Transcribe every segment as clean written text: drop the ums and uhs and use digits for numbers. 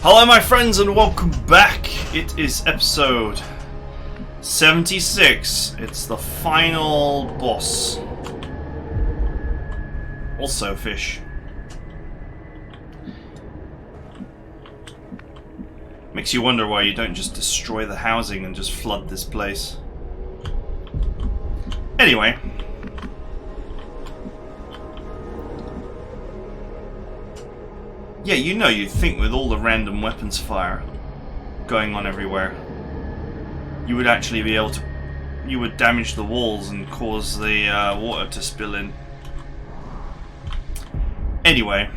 Hello my friends and welcome back. It is episode 76. It's the final boss. Also fish. Makes you wonder why you don't just destroy the housing and just flood this place. Anyway. Yeah, you know, you'd think with all the random weapons fire going on everywhere, you would actually be able to... you would damage the walls and cause the water to spill in. Anyway,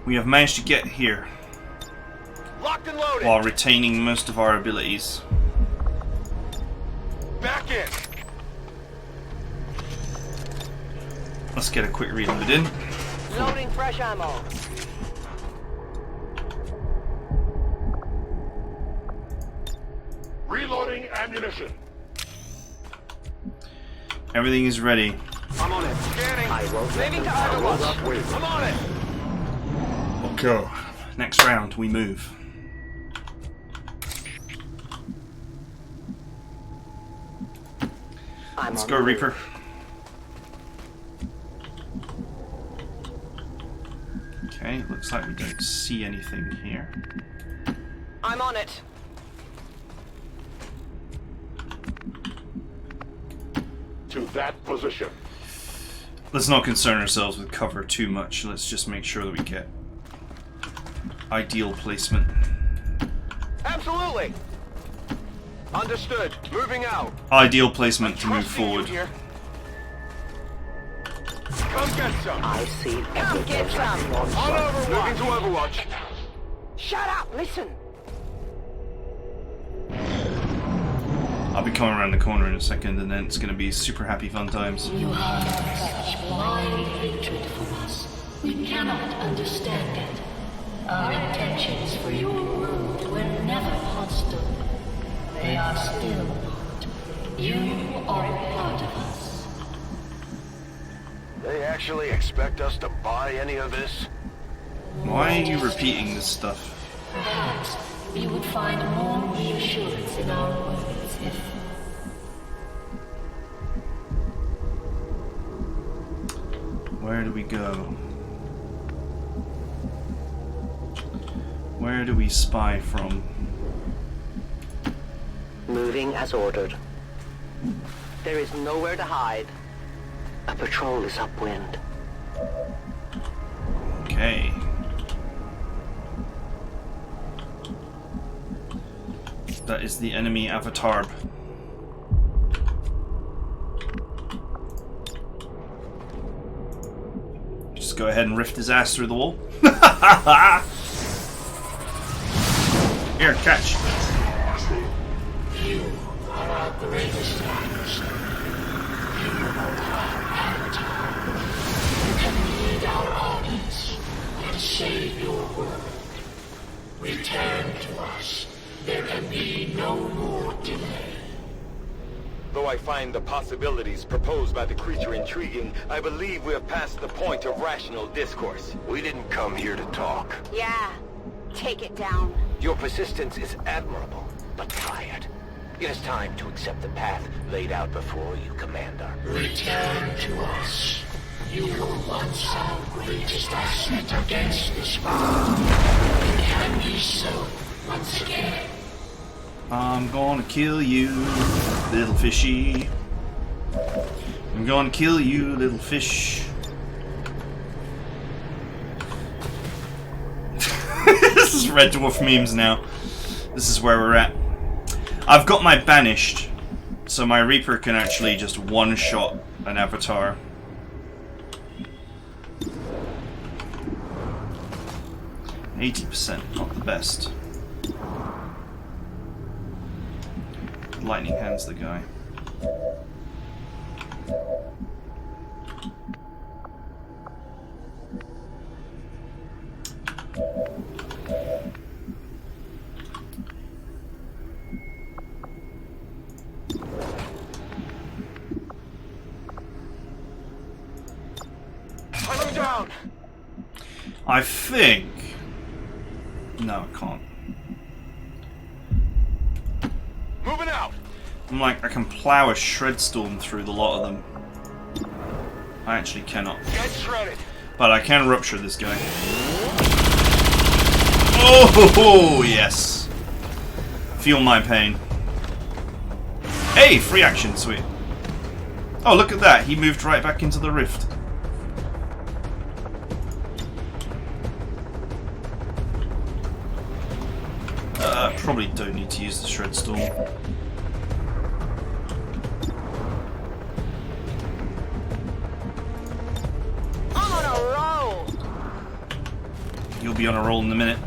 we have managed to get here locked and loaded while retaining most of our abilities. Back in. Let's get a quick reload in. Loading fresh ammo. Reloading ammunition. Everything is ready. I'm on it. Scanning. Moving to Overwatch. I'm on it. Okay. Next round, we move. Let's go, Reaper. Okay, looks like we don't see anything here. I'm on it. To that position. Let's not concern ourselves with cover too much. Let's just make sure that we get ideal placement. Absolutely. Understood. Moving out. Ideal placement to move forward. Come get some. I see. Come get some. On Overwatch. Moving to Overwatch. Shut up. Listen. I'll be coming around the corner in a second, and then it's going to be super happy fun times. You have such blind hatred for us. We cannot understand it. Our intentions for your world were never hostile. They are still not. You are a part of us. They actually expect us to buy any of this? Why are you repeating this stuff? Perhaps you would find more reassurance in our words if... Where do we go? Where do we spy from? Moving as ordered. There is nowhere to hide. A patrol is upwind. Okay. That is the enemy avatar. Just go ahead and rift his ass through the wall. Here, catch. You are our greatest adversary. You are our avatar. You can lead our armies and save your world. Return to us. There can be no more delay. Though I find the possibilities proposed by the creature intriguing, I believe we have passed the point of rational discourse. We didn't come here to talk. Yeah, take it down. Your persistence is admirable, but tired. It is time to accept the path laid out before you, Commander. Return to us. You were once our greatest asset against this world. It can be so once again. I'm gonna kill you, little fishy. I'm gonna kill you, little fish. This is Red Dwarf memes now. This is where we're at. I've got my banished, so my Reaper can actually just one-shot an avatar. %, not the best. Lightning hands the guy. Hunt him down! I think No, I can't. Moving out. I'm like, I can plow a shred storm through the lot of them. I actually cannot. Get shredded. But I can rupture this guy. Oh, yes. Feel my pain. Hey, free action, sweet. Oh, look at that. He moved right back into the rift. Probably don't need to use the shred storm. I'm on a roll. You'll be on a roll in a minute.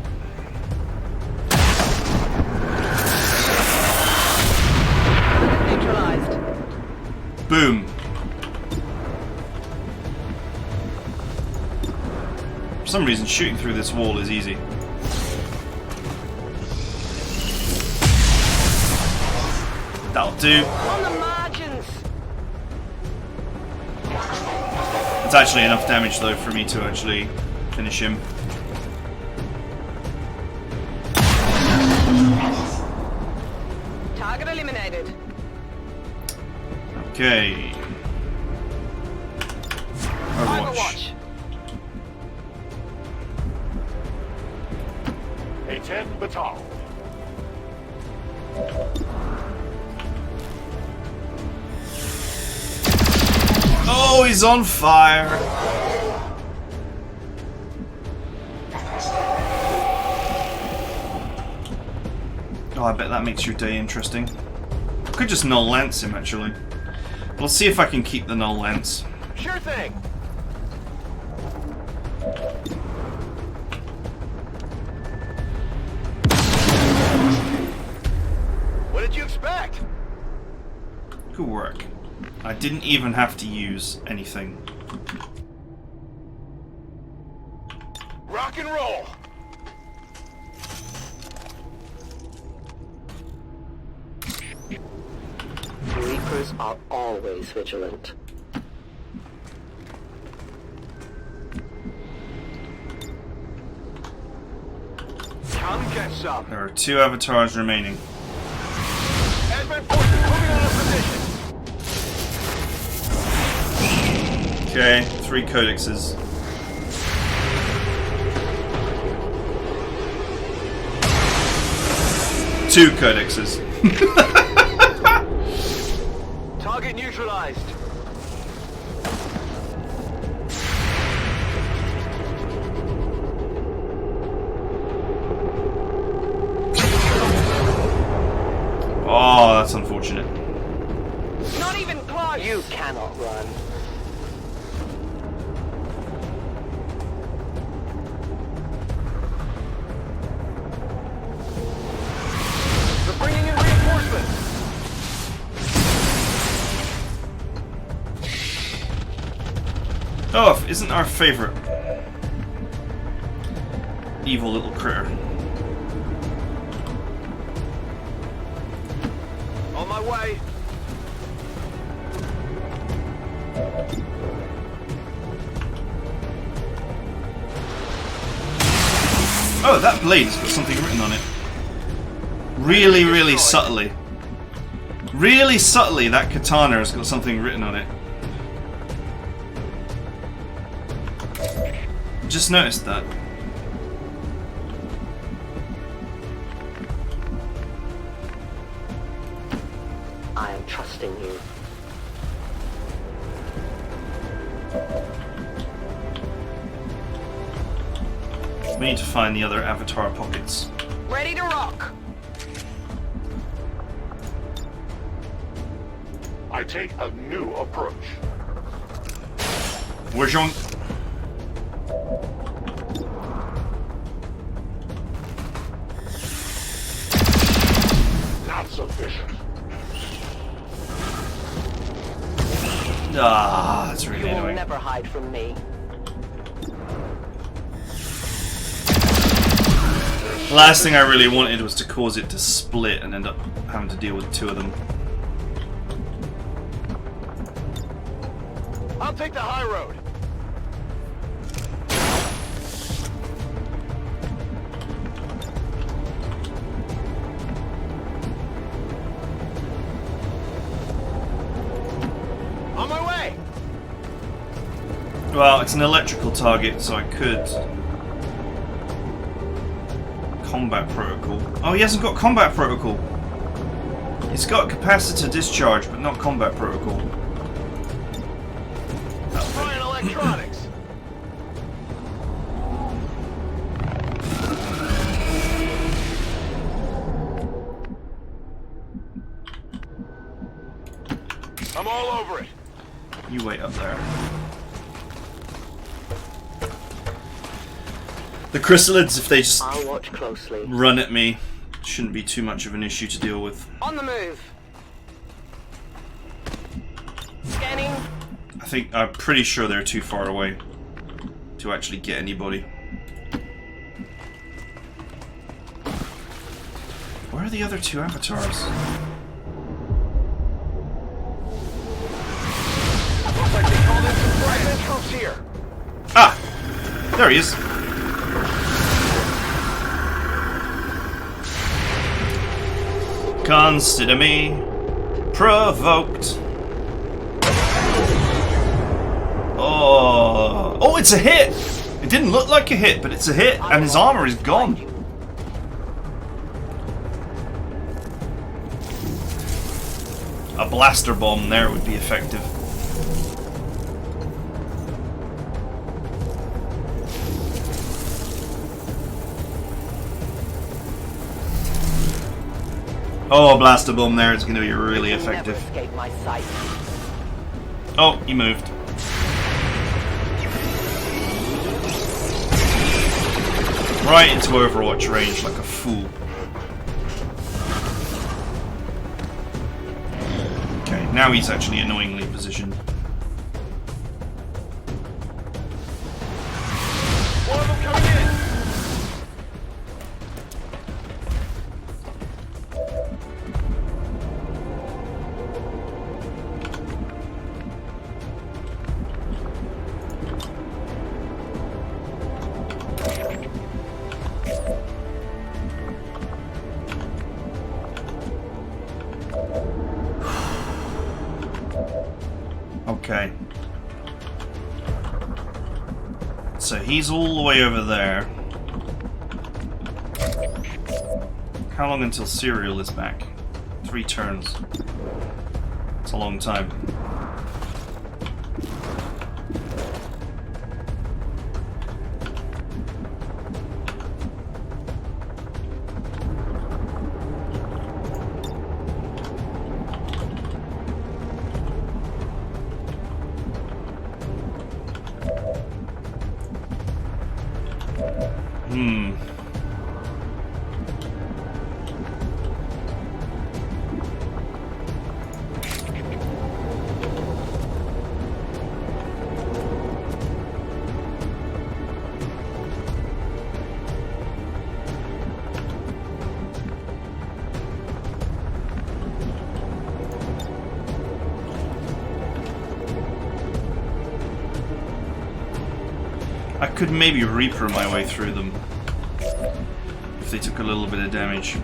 Neutralized. Boom. For some reason, shooting through this wall is easy. That'll do. On the margins. It's actually enough damage though for me to actually finish him. Target eliminated. Okay. Overwatch. A 10 batal. Oh, he's on fire. Oh, I bet that makes your day interesting. I could just null lance him actually. But let's see if I can keep the null lance. Sure thing. What did you expect? Good work. I didn't even have to use anything. Rock and roll. Reapers are always vigilant. Come get some. There are 2 avatars remaining. Advent forces moving on a position. Okay, 3 codexes. Two codexes. Target neutralized. Oh, that's unfortunate. Not even close. You cannot run. They're bringing in reinforcements. Oh, isn't our favorite evil little critter. On my way. Oh, that blade's got something written on it. Really, really subtly. Really subtly, that katana has got something written on it. Just noticed that. I am trusting you. We need to find the other avatar pockets. Ready to rock. I take a new approach. Where's your... Not sufficient. Ah, that's You really will annoying. never hide from me. The last thing I really wanted was to cause it to split and end up having to deal with 2 of them. I'll take the high road. Well, it's an electrical target, so I could... Combat protocol. Oh, he hasn't got combat protocol. He's got capacitor discharge, but not combat protocol. Trying electronics. I'm all over it. You wait up there. The chrysalids, if they just I'll watch closely. run at me, shouldn't be too much of an issue to deal with. On the move. Scanning. I'm pretty sure they're too far away to actually get anybody. Where are the other two avatars? Looks like they called in some fragment troops here. Ah! There he is. Consider me provoked. Oh, oh, it's a hit! It didn't look like a hit, but it's a hit, and his armor is gone. A blaster bomb there would be effective. Oh, a blaster bomb there is going to be really effective. Never escape my sight. Oh, he moved. Right into Overwatch range like a fool. Okay, now he's actually annoyingly positioned. One of them coming in. Okay. So he's all the way over there. How long until Serial is back? 3 turns. It's a long time. I could maybe Reaper my way through them if they took a little bit of damage.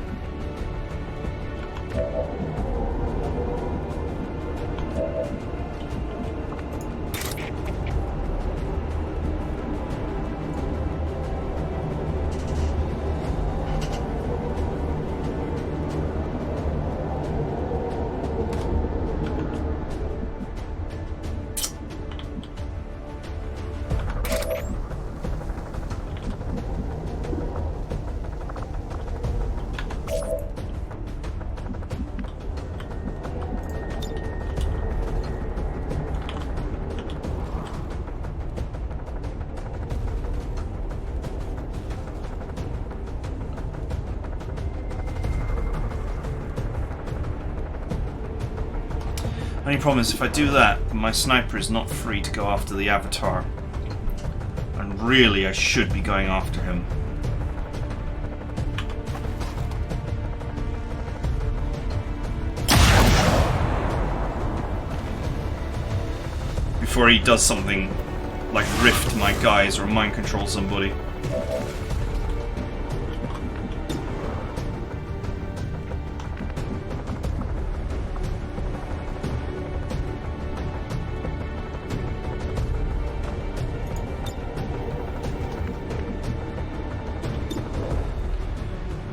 Only problem is if I do that, my sniper is not free to go after the Avatar. And really, I should be going after him. Before he does something like rift my guys or mind control somebody.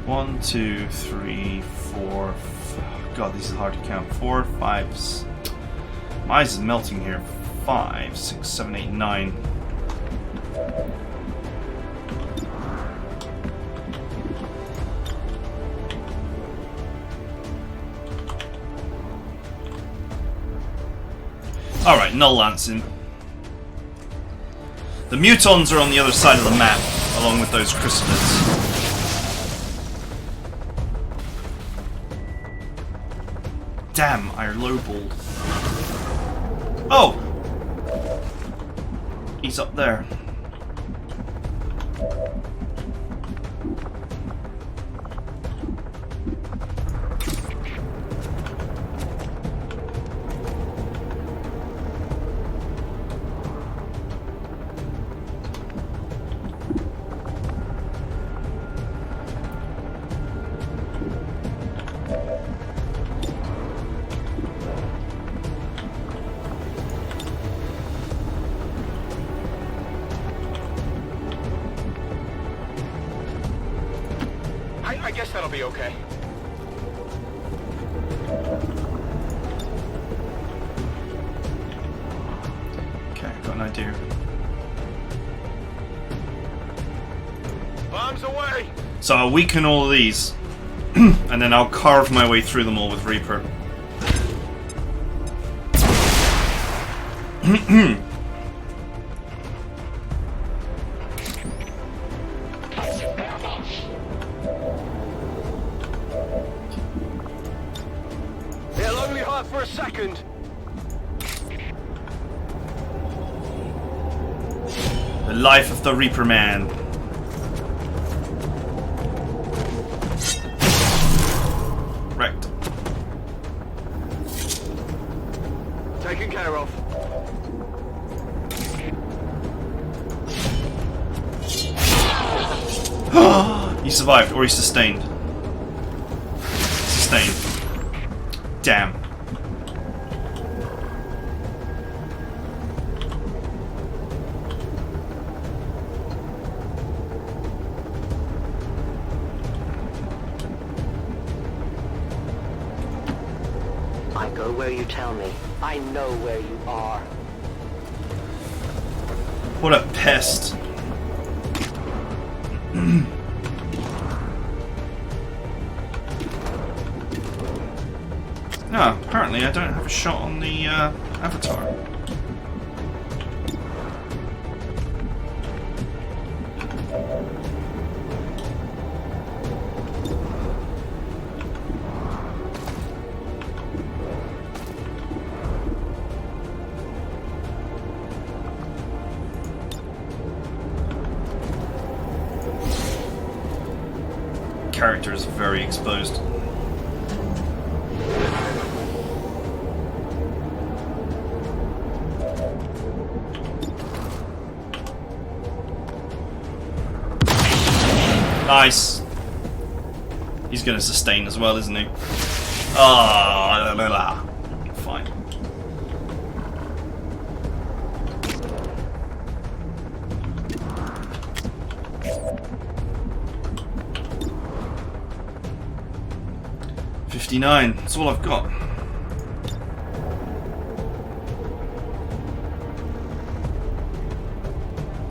1, 2, 3, 4. God, these are hard to count. 4, 5. My eyes is melting here. 5, 6, 7, 8, 9. Alright, null lancing. The mutons are on the other side of the map, along with those chrysalids. Damn, I lowballed. Oh! He's up there. I guess that'll be okay. Okay, got an idea. Bombs away! So I'll weaken all of these, and then I'll carve my way through them all with Reaper. They'll only hurt for a second. The life of the Reaper Man. Wrecked. Taken care of. He survived, or he sustained. Sustained. Damn. I go where you tell me. I know where you are. What a pest. No, apparently I don't have a shot on the avatar. Character is very exposed. Nice. He's gonna sustain as well, isn't he? Ah, fine. $59. That's all I've got.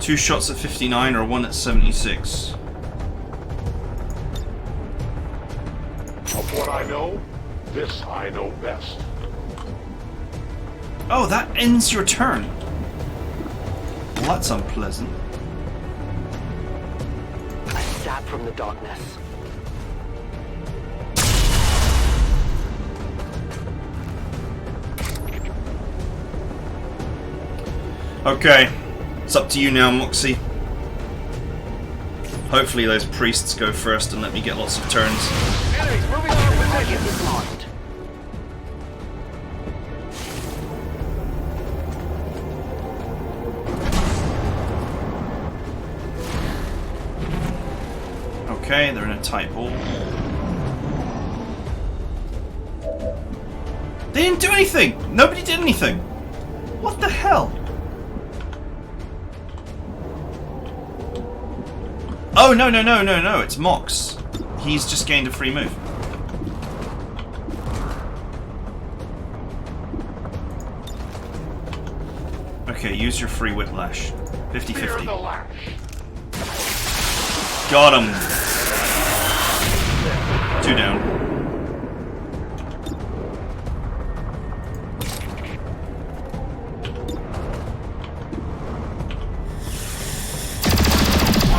Two shots at 59 or one at 76. Of what I know, this I know best. Oh, that ends your turn. Well, that's unpleasant. A stab from the darkness. Okay, it's up to you now, Moxie. Hopefully those priests go first and let me get lots of turns. Enemies moving on our Target position. is marked. Okay, they're in a tight ball. They didn't do anything! Nobody did anything! What the hell? Oh, no, it's Mox. He's just gained a free move. Okay, use your free whiplash. 50-50. Got him. 2 down.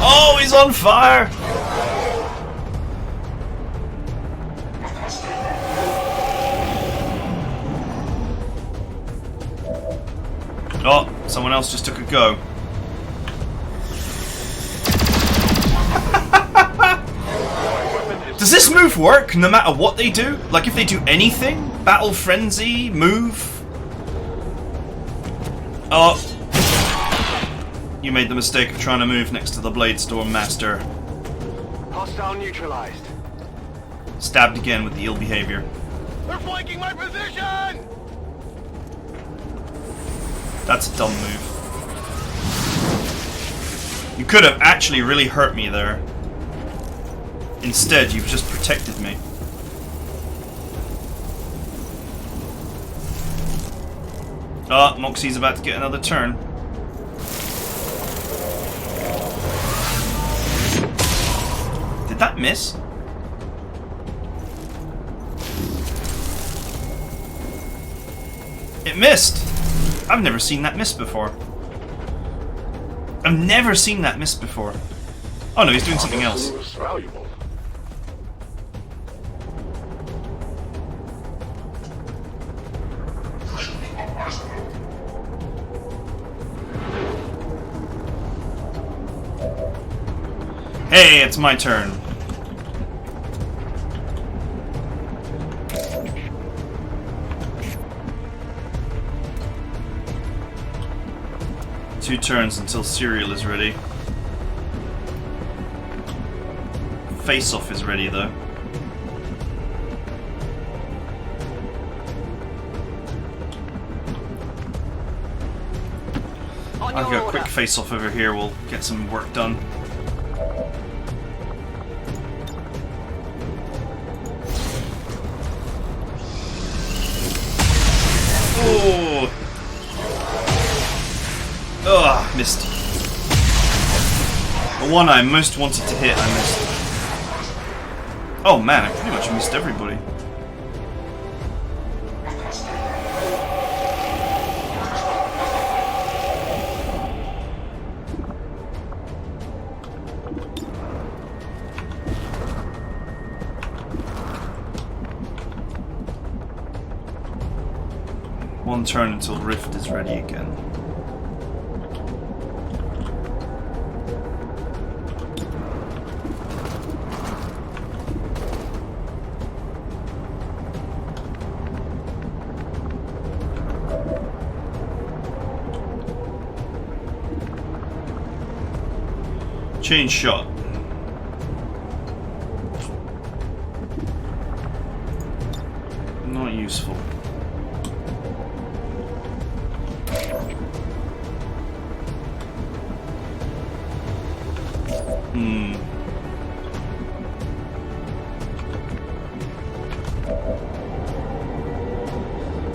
Oh, he's on fire! Oh, someone else just took a go. Does this move work no matter what they do? Like if they do anything? Battle Frenzy, move? Oh. You made the mistake of trying to move next to the Bladestorm Master. Hostile neutralized. Stabbed again with the ill behavior. They're flanking my position! That's a dumb move. You could have actually really hurt me there. Instead, you've just protected me. Oh, Moxie's about to get another turn. Did that miss? It missed! I've never seen that miss before. I've never seen that miss before. Oh no, he's doing something else. Hey, it's my turn. Two turns until cereal is ready. Face-off is ready though. I've got a quick face-off over here, we'll get some work done. Oh! Ugh, missed. The one I most wanted to hit, I missed. Oh man, I pretty much missed everybody. One turn until Rift is ready again. Change shot. Not useful.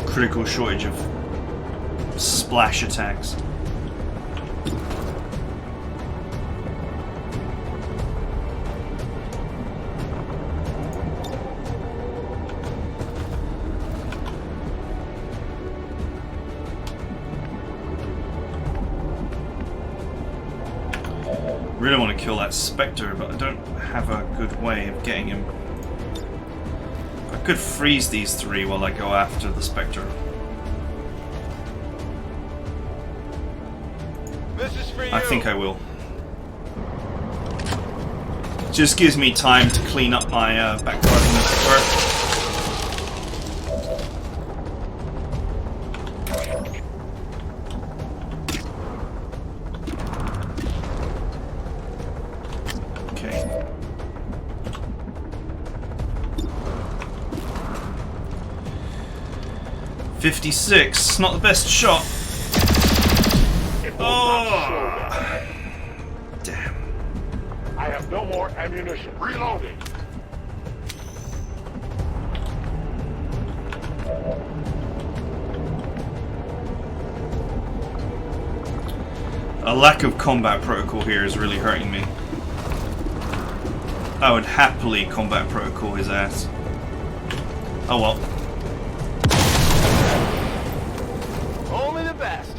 Critical shortage of splash attacks. Really want to kill that Spectre, but I don't have a good way of getting him. I could freeze these three while I go after the Spectre. This is for you. I think I will. Just gives me time to clean up my back garden, as it were. Okay. 56, not the best shot. Oh, damn. I have no more ammunition. Reloading. A lack of combat protocol here is really hurting me. I would happily combat protocol his ass. Oh well. Only the best.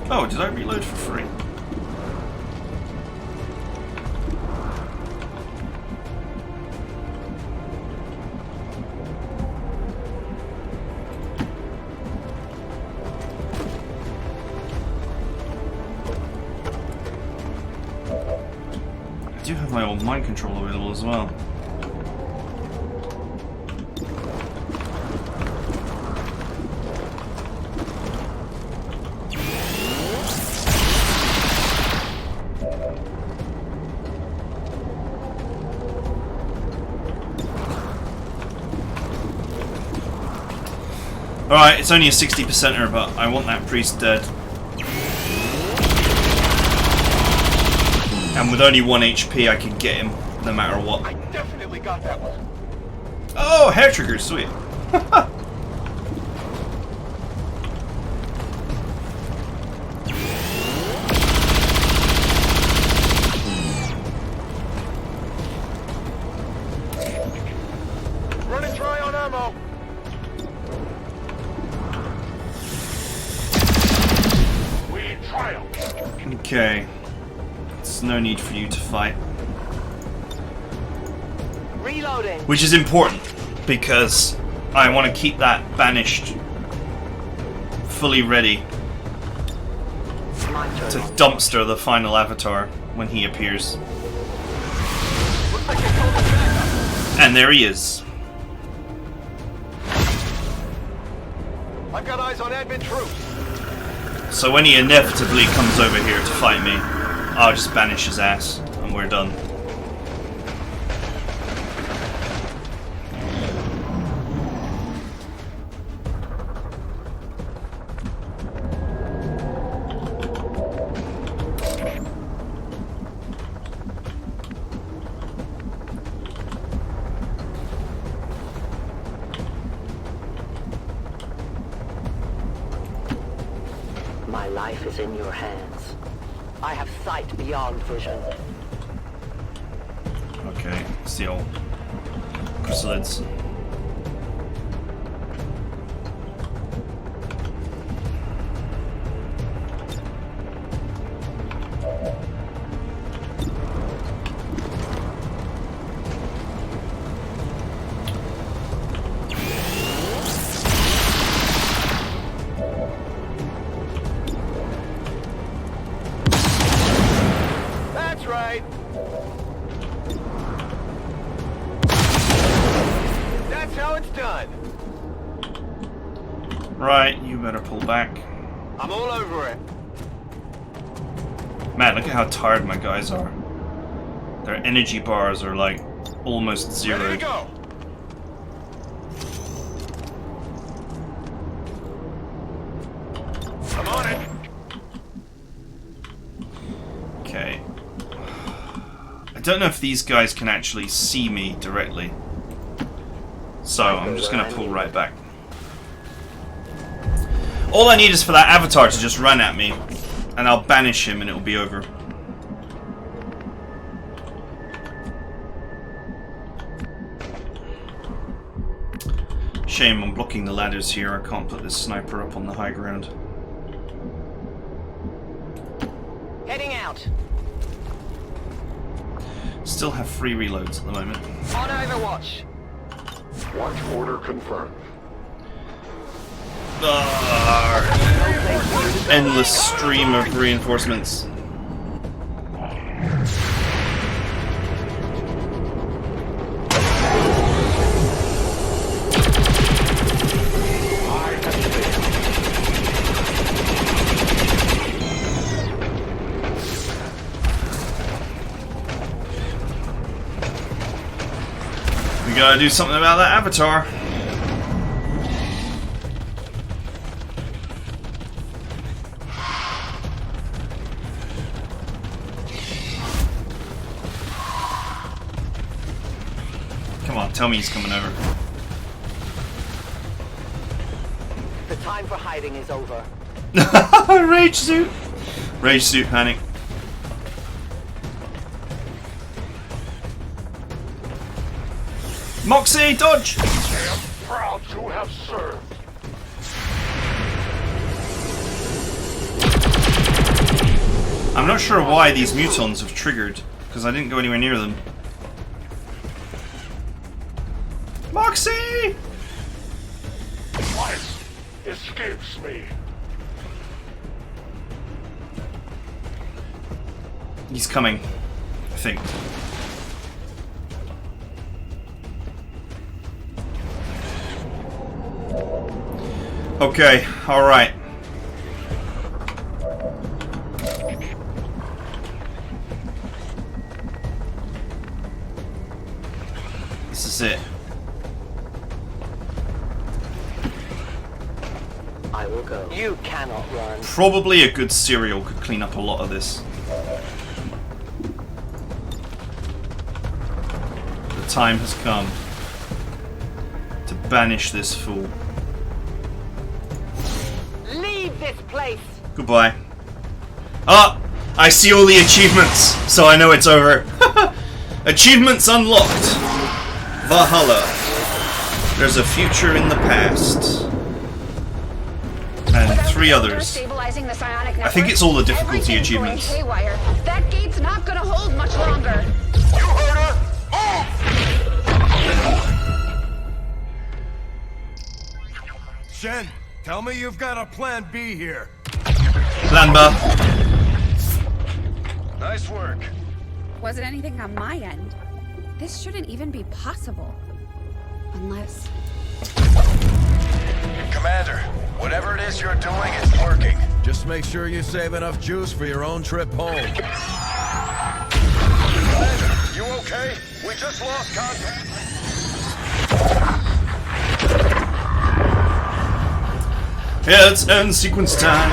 Oh, did I reload for free? I do have my old mind control available as well. Alright, it's only a 60%er, but I want that priest dead. And with only 1 HP, I can get him no matter what. I definitely got that one. Oh, hair trigger, sweet. Running dry on ammo. We triumph. Okay. There's no need for you to fight. Reloading. Which is important, because I want to keep that banished fully ready My turn. to dumpster the final avatar when he appears. Looks like they called us back And there he is. up. I've got eyes on admin troops. So when he inevitably comes over here to fight me, I'll just banish his ass, and we're done. My life is in your hands. I have sight beyond vision. Okay, it's the old chrysalids. That's right. That's how it's done. Right, you better pull back. I'm all over it. Man, look at how tired my guys are. Their energy bars are like almost Ready zero. to go. I'm on it. Okay. I don't know if these guys can actually see me directly. So I'm just gonna pull right back. All I need is for that avatar to just run at me, and I'll banish him and it'll be over. Shame I'm blocking the ladders here. I can't put this sniper up on the high ground. Heading out. Still have free reloads at the moment. On Overwatch. Watch order confirmed. Endless stream of reinforcements. We gotta do something about that avatar. tell me he's coming over. The time for hiding is over. Rage suit! Rage suit panic. Moxie, dodge! I am proud to have served. I'm not sure why these mutons have triggered, because I didn't go anywhere near them. Moxie! Life escapes me. He's coming, I think. Okay, alright. This is it. I will go. You cannot run. Probably a good cereal could clean up a lot of this. The time has come to banish this fool. Leave this place. Goodbye. Ah! I see all the achievements, so I know it's over. Achievements unlocked. Valhalla. There's a future in the past. And 3 others. I think it's all the difficulty achievements. Haywire. That gate's not gonna hold much longer. You heard her! Shen, tell me you've got a plan B here. Lamba. Nice work. Wasn't anything on my end. This shouldn't even be possible. Unless... Commander, whatever it is you're doing, it's working. Just make sure you save enough juice for your own trip home. Commander, you okay? We just lost contact. Yeah, it's end sequence time.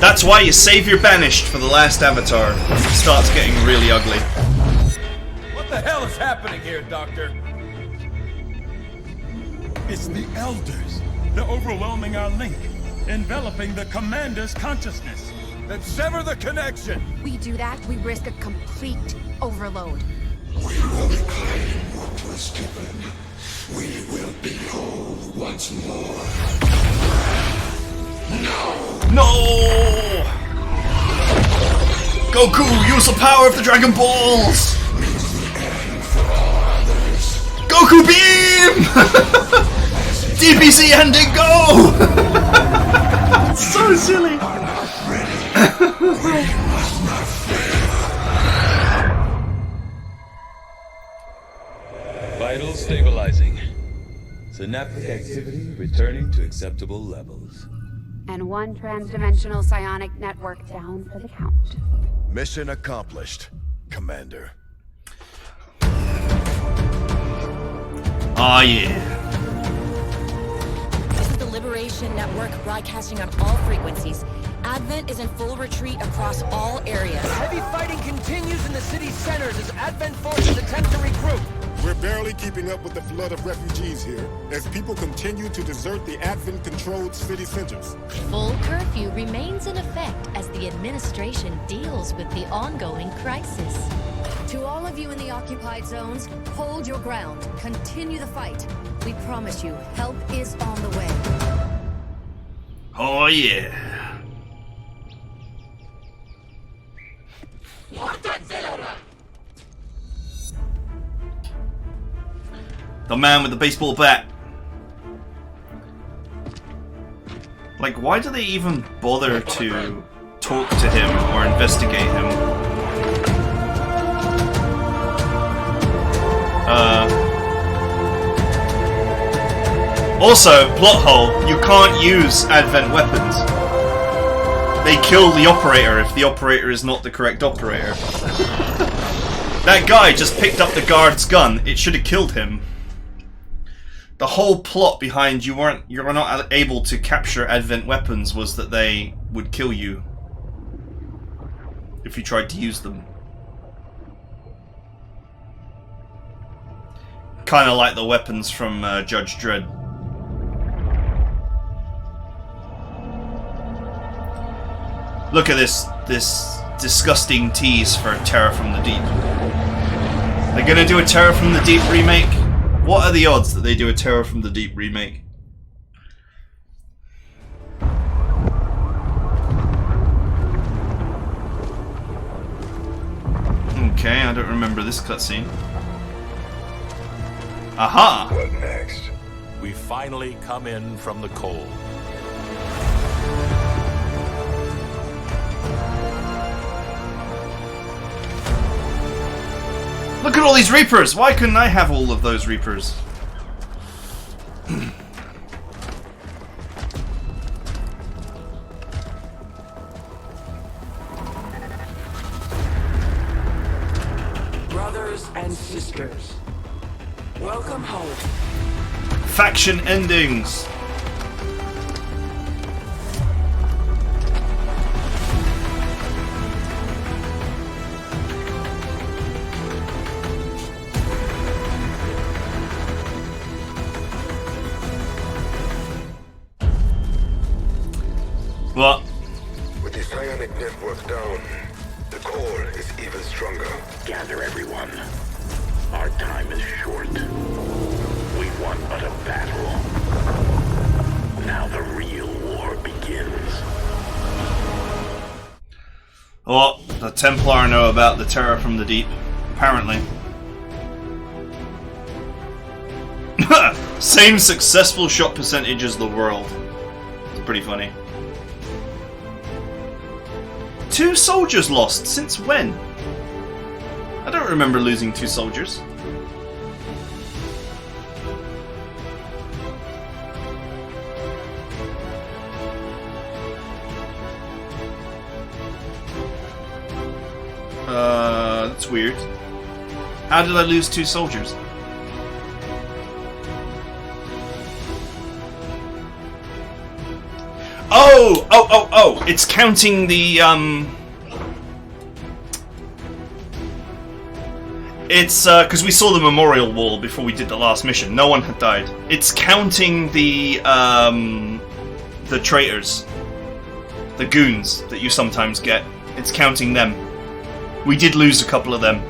That's why you save your banished for the last avatar. It starts getting really ugly. What the hell is happening here, Doctor? It's the Elders. They're overwhelming our link, enveloping the Commander's consciousness. Then sever the connection! we do that, we risk a complete overload. We will reclaim what was given. We will be whole once more. No! Goku, use the power of the Dragon Balls! Goku beam! DBZ ending, go! So silly. Vital stabilizing. Synaptic activity returning to acceptable levels. And 1 transdimensional psionic network down for the count. Mission accomplished, Commander. Aw, yeah. This is the Liberation Network broadcasting on all frequencies. Advent is in full retreat across all areas. Heavy fighting continues in the city's centers as Advent forces attempt to regroup. We're barely keeping up with the flood of refugees here, as people continue to desert the Advent-controlled city centers. Full curfew remains in effect as the administration deals with the ongoing crisis. To all of you in the occupied zones, hold your ground. Continue the fight. We promise you, help is on the way. Oh, yeah. The man with the baseball bat. Like, why do they even bother to talk to him or investigate him? Also, plot hole, you can't use Advent weapons. They kill the operator if the operator is not the correct operator. That guy just picked up the guard's gun. It should have killed him. The whole plot behind you were not able to capture Advent weapons was that they would kill you if you tried to use them. kind of like the weapons from Judge Dredd. Look at this disgusting tease for Terror from the Deep. They're gonna do a Terror from the Deep remake? What are the odds that they do a Terror from the Deep remake? Okay, I don't remember this cutscene. Aha! What next? We finally come in from the cold. Look at all these Reapers! Why couldn't I have all of those Reapers? Brothers and sisters, welcome home. Faction endings! What? With the psionic network down, the core is even stronger. Gather everyone. Our time is short. We've won but a battle. Now the real war begins. Oh, the Templar know about the Terror from the Deep. Apparently. Same successful shot percentage as the world. It's pretty funny. 2 soldiers lost. Since when? I don't remember losing 2 soldiers. That's weird. How did I lose 2 soldiers? Oh! It's counting the, It's, because we saw the memorial wall before we did the last mission. No one had died. It's counting the traitors. The goons that you sometimes get. It's counting them. We did lose a couple of them.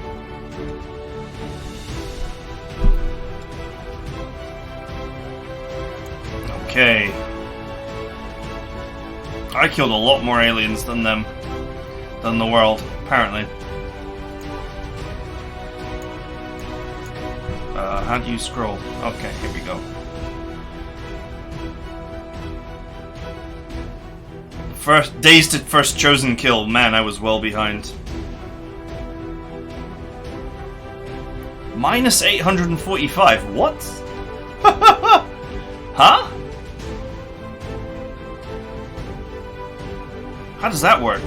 Okay. I killed a lot more aliens than them. Than the world, apparently. How do you scroll? Okay, here we go. Days to first chosen kill. Man, I was well behind. Minus 845. What? Huh? How does that work?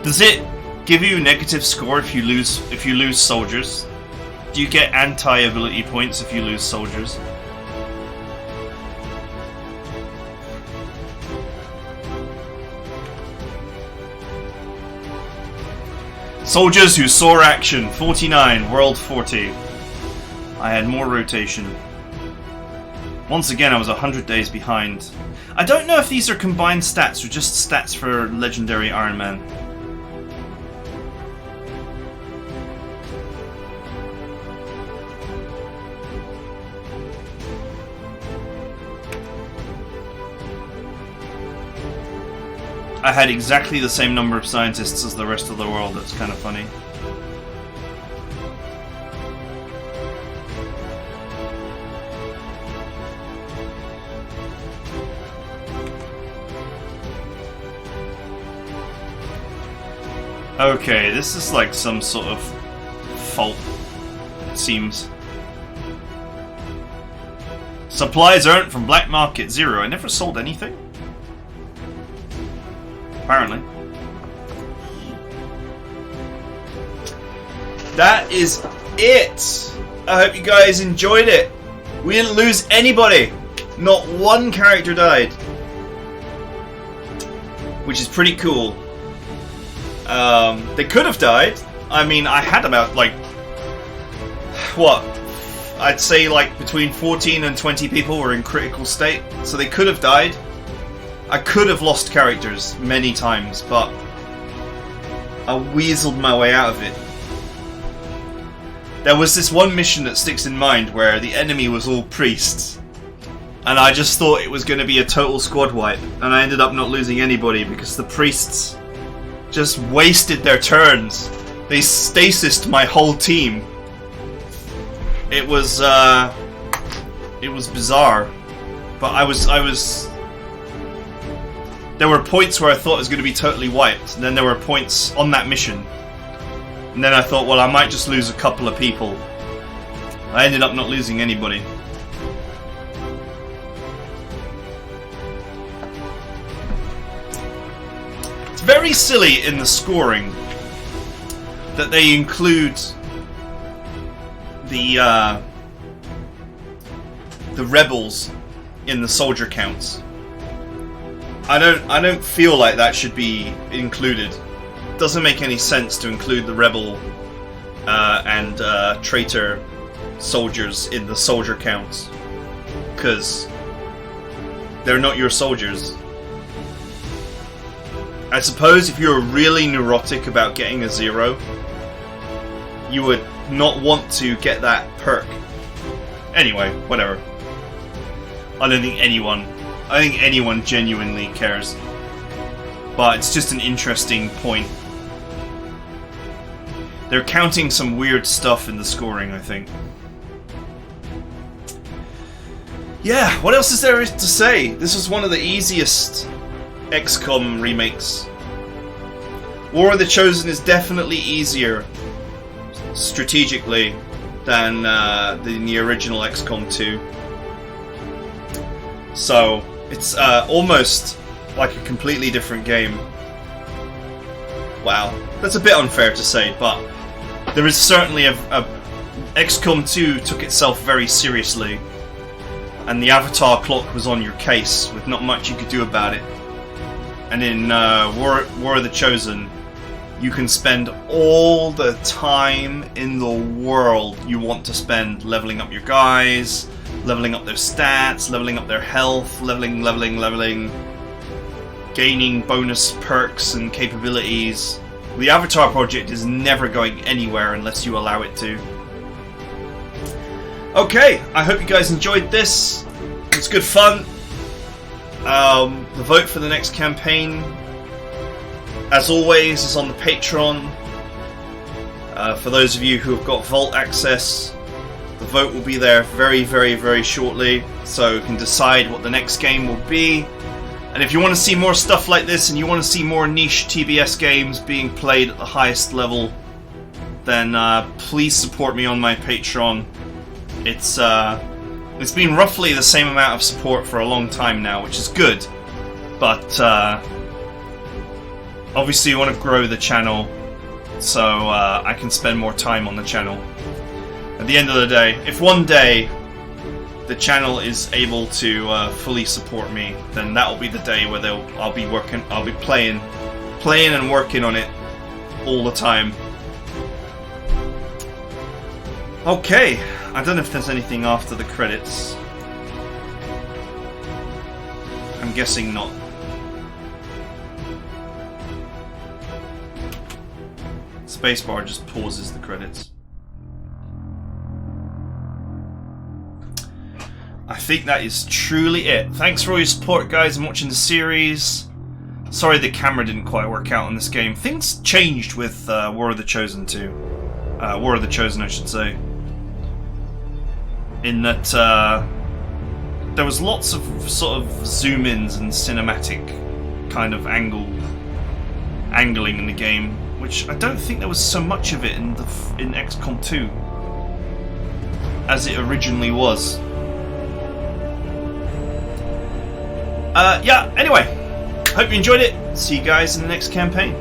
Does it give you a negative score if you lose soldiers? Do you get anti-ability points if you lose soldiers? Soldiers who saw action, 49, world 40. I had more rotation. Once again, I was 100 days behind. I don't know if these are combined stats or just stats for Legendary Iron Man. I had exactly the same number of scientists as the rest of the world. That's kind of funny. Okay, this is like some sort of fault, it seems. Supplies earned from black market 0. I never sold anything. Apparently. That is it. I hope you guys enjoyed it. We didn't lose anybody. Not one character died. Which is pretty cool. They could have died. I mean, I had about, like, what, I'd say like between 14 and 20 people were in critical state, so they could have died. I could have lost characters many times, but I weaseled my way out of it. There was this one mission that sticks in mind where the enemy was all priests, and I just thought it was going to be a total squad wipe, and I ended up not losing anybody because the priests just wasted their turns. They stasised my whole team. It was bizarre, but I was. There were points where I thought it was going to be totally wiped, and then there were points on that mission, and then I thought, well, I might just lose a couple of people. I ended up not losing anybody. It's very silly in the scoring that they include the rebels in the soldier counts. I don't feel like that should be included. It doesn't make any sense to include the rebel and traitor soldiers in the soldier counts, because they're not your soldiers. I suppose if you're really neurotic about getting a 0, you would not want to get that perk. Anyway, whatever. I don't think anyone genuinely cares. But it's just an interesting point. They're counting some weird stuff in the scoring, I think. Yeah, what else is there to say? This was one of the easiest XCOM remakes. War of the Chosen is definitely easier strategically than the original XCOM2. So it's almost like a completely different game. Wow, that's a bit unfair to say, but there is certainly a XCOM2 took itself very seriously, and the avatar clock was on your case with not much you could do about it. And in War of the Chosen, you can spend all the time in the world you want to spend leveling up your guys, leveling up their stats, leveling up their health, leveling, gaining bonus perks and capabilities. The Avatar project is never going anywhere unless you allow it to. Okay, I hope you guys enjoyed this. It's good fun. The vote for the next campaign, as always, is on the Patreon. For those of you who have got Vault access, the vote will be there very, very, very shortly, so you can decide what the next game will be. And if you want to see more stuff like this, and you want to see more niche TBS games being played at the highest level, then please support me on my Patreon. It's been roughly the same amount of support for a long time now, which is good. But obviously you want to grow the channel so I can spend more time on the channel. At the end of the day, if one day the channel is able to fully support me, then that will be the day where I'll be playing and working on it all the time. Okay, I don't know if there's anything after the credits. I'm guessing not. Spacebar just pauses the credits. I think that is truly it. Thanks for all your support, guys, and watching the series. Sorry the camera didn't quite work out on this game. Things changed with War of the Chosen 2. War of the Chosen, I should say. In that there was lots of sort of zoom-ins and cinematic kind of angling in the game, which I don't think there was so much of it in XCOM 2 as it originally was. Yeah, anyway, hope you enjoyed it. See you guys in the next campaign.